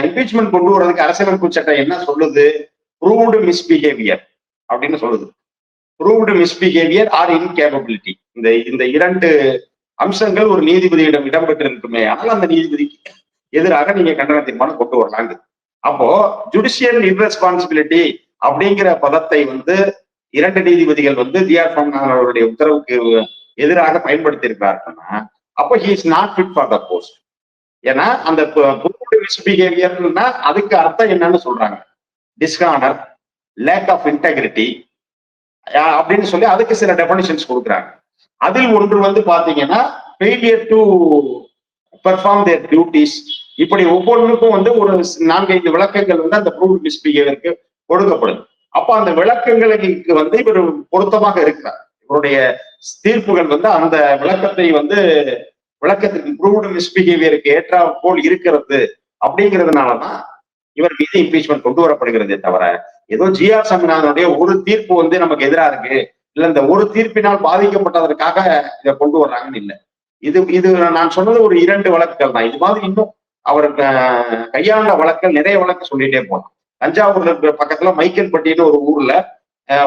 Impeachment கொண்டு வர்றதுக்கு அரசியலமைப்பு சட்டம் என்ன சொல்லுது? ப்ரூவ்டு மிஸ்பிஹேவியர் அப்படின்னு சொல்லுது. Proved misbehaviour or incapability. இந்த இந்த 2 அம்சங்கள் ஒரு நீதிபதியிடம் இடம்பெற்றிருக்குமே, ஆனால் அந்த நீதிபதிக்கு எதிராக நீங்க கண்டன தீர்மானம் கொண்டு வரலாங்க. அப்போ ஜுடிஷியல் இர்ரெஸ்பான்சிபிலிட்டி அப்படிங்கிற பதத்தை வந்து 2 நீதிபதிகள் வந்து ஜி.ஆர். சுவாமிநாதன் அவருடைய உத்தரவுக்கு எதிராக பயன்படுத்தி இருக்கிறார்கள்னா, அப்போ he is not fit for the post. ஏன்னா அந்த மிஸ்பிஹேவியர்னா அதுக்கு அர்த்தம் என்னன்னு சொல்றாங்க. டிஸ்ஹானர், லேக் ஆஃப் இன்டெகிரிட்டி அப்படின்னு சொல்லி அதுக்கு சில டெஃபனிஷன்ஸ் கொடுக்குறாங்க. அதில் ஒன்று வந்து பாத்தீங்கன்னா failure to perform their duties. இப்படி ஒவ்வொன்றுக்கும் வந்து ஒரு 4-5 விளக்கங்கள் வந்து அந்த ப்ரூவ்ட் மிஸ்பிஹேவியருக்கு கொடுக்கப்படுது. அப்ப அந்த விளக்கங்களுக்கு வந்து இவர் பொருத்தமாக இருக்கிறார். இவருடைய தீர்ப்புகள் வந்து அந்த விளக்கத்தை வந்து விளக்கத்திற்கு ப்ரூவ்டு மிஸ்பிஹேவியருக்கு ஏற்ற போல் இருக்கிறது அப்படிங்கிறதுனாலதான் இவர் மீது இம்பீச்மெண்ட் கொண்டு வரப்படுகிறதே தவிர, ஏதோ ஜி.ஆர். சாமிநாதனுடைய ஒரு தீர்ப்பு வந்து நமக்கு எதிராக இருக்கு, இல்ல இந்த ஒரு தீர்ப்பினால் பாதிக்கப்பட்டதற்காக இதை கொண்டு வர்றாங்கன்னு இல்லை. இது நான் சொன்னது ஒரு 2 வழக்குகள் தான். இது மாதிரி இன்னும் அவர் கையாண்ட வழக்குகள் நிறைய வழக்கு சொல்லிட்டே போகலாம். தஞ்சாவூர்ல இருக்கிற பக்கத்துல மைக்கேல்பட்டின்னு ஒரு ஊர்ல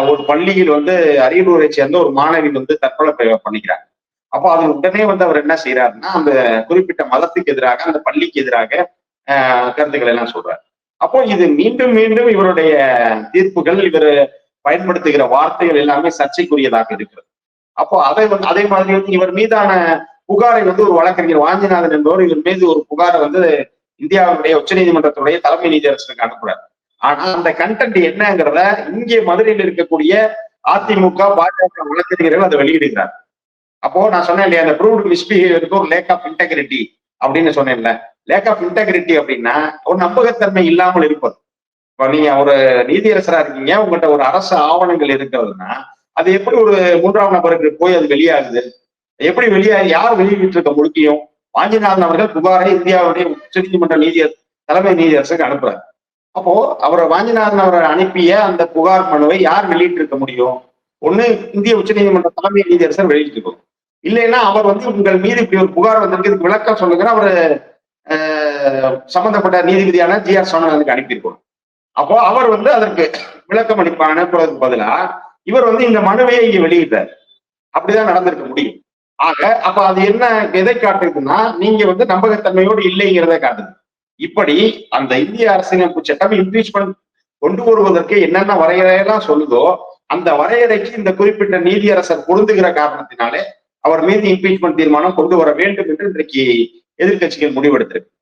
ஒரு பள்ளியில் வந்து அரியலூரை சேர்ந்த ஒரு மாணவி வந்து தற்கொலை பண்ணிக்கிறாங்க. அப்போ அது உடனே வந்து அவர் என்ன செய்யறாருன்னா, அந்த குறிப்பிட்ட மதத்துக்கு எதிராக, அந்த பள்ளிக்கு எதிராக கருத்துக்களை எல்லாம் சொல்றாரு. அப்போ இது மீண்டும் மீண்டும் இவருடைய தீர்ப்புகள், இவர் பயன்படுத்துகிற வார்த்தைகள் எல்லாமே சர்ச்சைக்குரியதாக இருக்கிறது. அப்போ அதே மாதிரி வந்து இவர் மீதான புகாரை வந்து ஒரு வழக்கறிஞர் வாஞ்சிநாதன் என்பவர் இவர் மீது ஒரு புகாரை வந்து இந்தியாவுடைய உச்ச நீதிமன்றத்துடைய தலைமை நீதியரசருக்கு அனுப்புறாரு. ஆனா அந்த கண்டென்ட் என்னங்கிறத இங்கே மதுரையில் இருக்கக்கூடிய அதிமுக, பாஜக வழக்கறிஞர்கள் அதை வெளியிடுகிறார். அப்போ நான் சொன்னேன் இல்லையா, அந்த ப்ரூவ்டு மிஸ்பிஹேவியருக்கு ஒரு லேக் ஆஃப் இன்டெகிரிட்டி அப்படின்னு சொன்னேன்ல. லேக் ஆஃப் இன்டெகிரிட்டி அப்படின்னா ஒரு நம்பகத்தன்மை இல்லாமல் இருப்பது. இப்போ நீங்க ஒரு நீதியரசரா இருக்கீங்க, உங்கள்கிட்ட ஒரு அரசு ஆவணங்கள் இருக்கிறதுனா அது எப்படி ஒரு 3ஆம் நபருக்கு போய் அது வெளியாகுது? எப்படி யார் வெளியிட்டு இருக்க முடியும்? வாஞ்சிநாதன் அவர்கள் புகாரை இந்தியாவுடைய உச்ச நீதிமன்ற தலைமை நீதியரசருக்கு அனுப்புறாரு. அப்போ அவரை வாஞ்சிநாதன் அவரை அனுப்பிய அந்த புகார் மனுவை யார் வெளியிட்டு இருக்க முடியும்? ஒண்ணு இந்திய உச்ச நீதிமன்ற தலைமை நீதியரசர் வெளியிட்டிருக்கணும். இல்லைன்னா அவர் வந்து உங்கள் மீது இப்படி ஒரு புகார் வந்திருக்கு, விளக்கம் சொல்லுங்க, அவரு சம்பந்தப்பட்ட நீதிபதியான ஜி.ஆர். சுவாமிநாதனுக்கு அனுப்பியிருக்கணும். அப்போ அவர் வந்து அதற்கு விளக்கம் அனுப்புறதுக்கு பதிலா இவர் வந்து இந்த மனுவையை இங்க வெளியிட்டார். அப்படிதான் நடந்திருக்க முடியும். ஆக அப்ப அது என்ன, எதை காட்டுதுன்னா, நீங்க வந்து நம்பகத்தன்மையோடு இல்லைங்கிறத காட்டுது. இப்படி அந்த இந்திய அரசியலமைப்பு சட்டம் இம்பீச்மெண்ட் கொண்டு வருவதற்கு என்னென்ன வரையறையெல்லாம் சொல்லுதோ அந்த வரையறைக்கு இந்த குறிப்பிட்ட நீதியரசர் பொருந்துகிற காரணத்தினாலே அவர் மீது இம்பீச்மெண்ட் தீர்மானம் கொண்டு வர வேண்டும் என்று இன்றைக்கு எதிர்கட்சிகள் முடிவெடுத்திருக்கு.